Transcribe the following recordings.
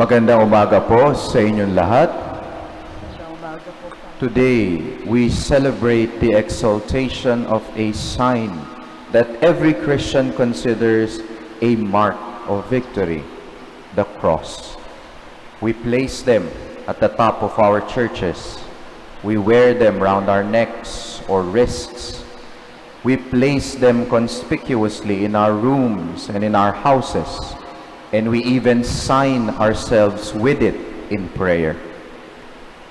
Magandang umaga po sa inyong lahat. Today, we celebrate the exaltation of a sign that every Christian considers a mark of victory, the cross. We place them at the top of our churches. We wear them round our necks or wrists. We place them conspicuously in our rooms and in our houses. And we even sign ourselves with it in prayer.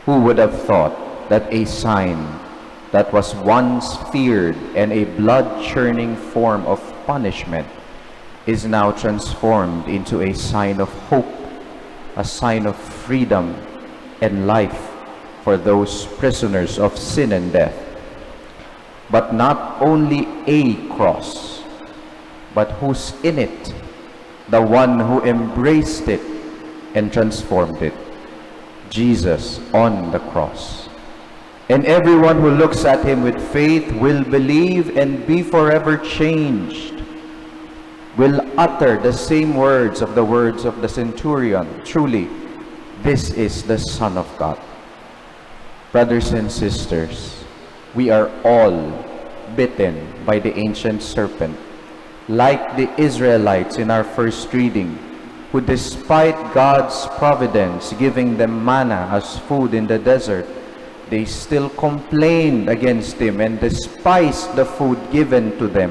Who would have thought that a sign that was once feared and a blood-churning form of punishment is now transformed into a sign of hope, a sign of freedom and life for those prisoners of sin and death? But not only a cross, but who's in it? The one who embraced it and transformed it, Jesus on the cross. And everyone who looks at him with faith will believe and be forever changed, will utter the same words of the centurion, truly, this is the Son of God. Brothers and sisters, we are all bitten by the ancient serpent, like the Israelites in our first reading, who despite God's providence giving them manna as food in the desert, they still complained against him and despised the food given to them.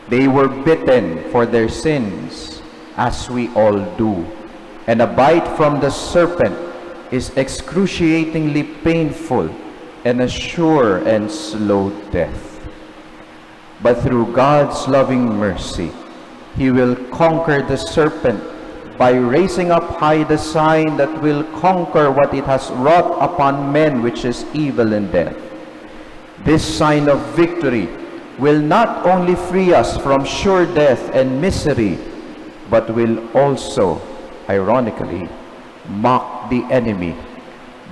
They were bitten for their sins, as we all do. And a bite from the serpent is excruciatingly painful and a sure and slow death. But through God's loving mercy, he will conquer the serpent by raising up high the sign that will conquer what it has wrought upon men, which is evil and death. This sign of victory will not only free us from sure death and misery, but will also, ironically, mock the enemy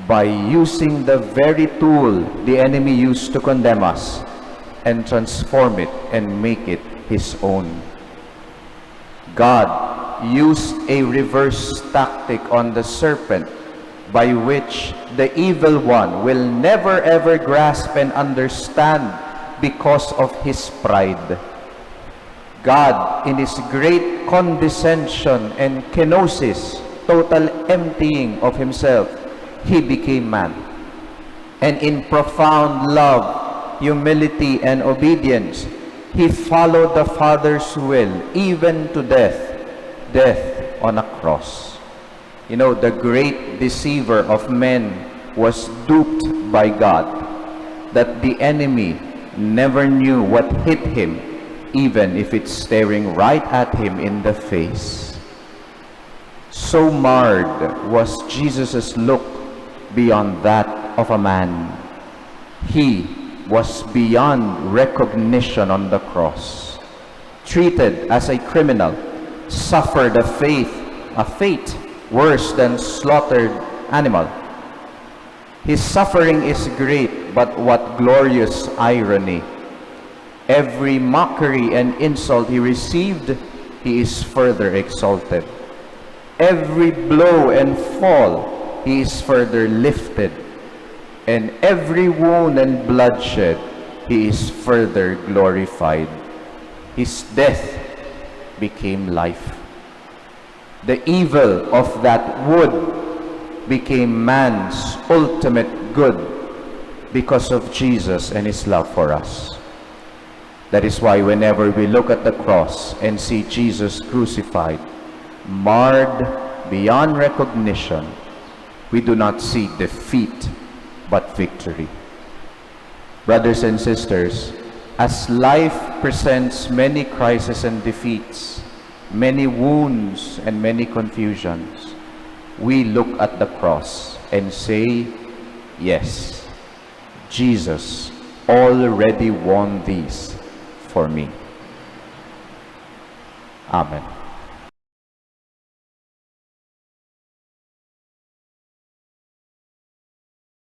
by using the very tool the enemy used to condemn us, and transform it and make it his own. God used a reverse tactic on the serpent by which the evil one will never ever grasp and understand because of his pride. God, in his great condescension and kenosis, total emptying of himself, he became man. And in profound love, humility and obedience, he followed the Father's will, even to death on a cross. You know, the great deceiver of men was duped by God, that the enemy never knew what hit him, even if it's staring right at him in the face. So marred was Jesus' look beyond that of a man. He was beyond recognition on the cross, treated as a criminal, suffered a fate worse than slaughtered animal. His suffering is great, but what glorious irony. Every mockery and insult he received, he is further exalted. Every blow and fall, he is further lifted. And every wound and bloodshed, he is further glorified. His death became life. The evil of that wood became man's ultimate good because of Jesus and his love for us. That is why whenever we look at the cross and see Jesus crucified, marred beyond recognition, we do not see defeat, but victory. Brothers and sisters, as life presents many crises and defeats, many wounds and many confusions, we look at the cross and say, yes, Jesus already won these for me. Amen.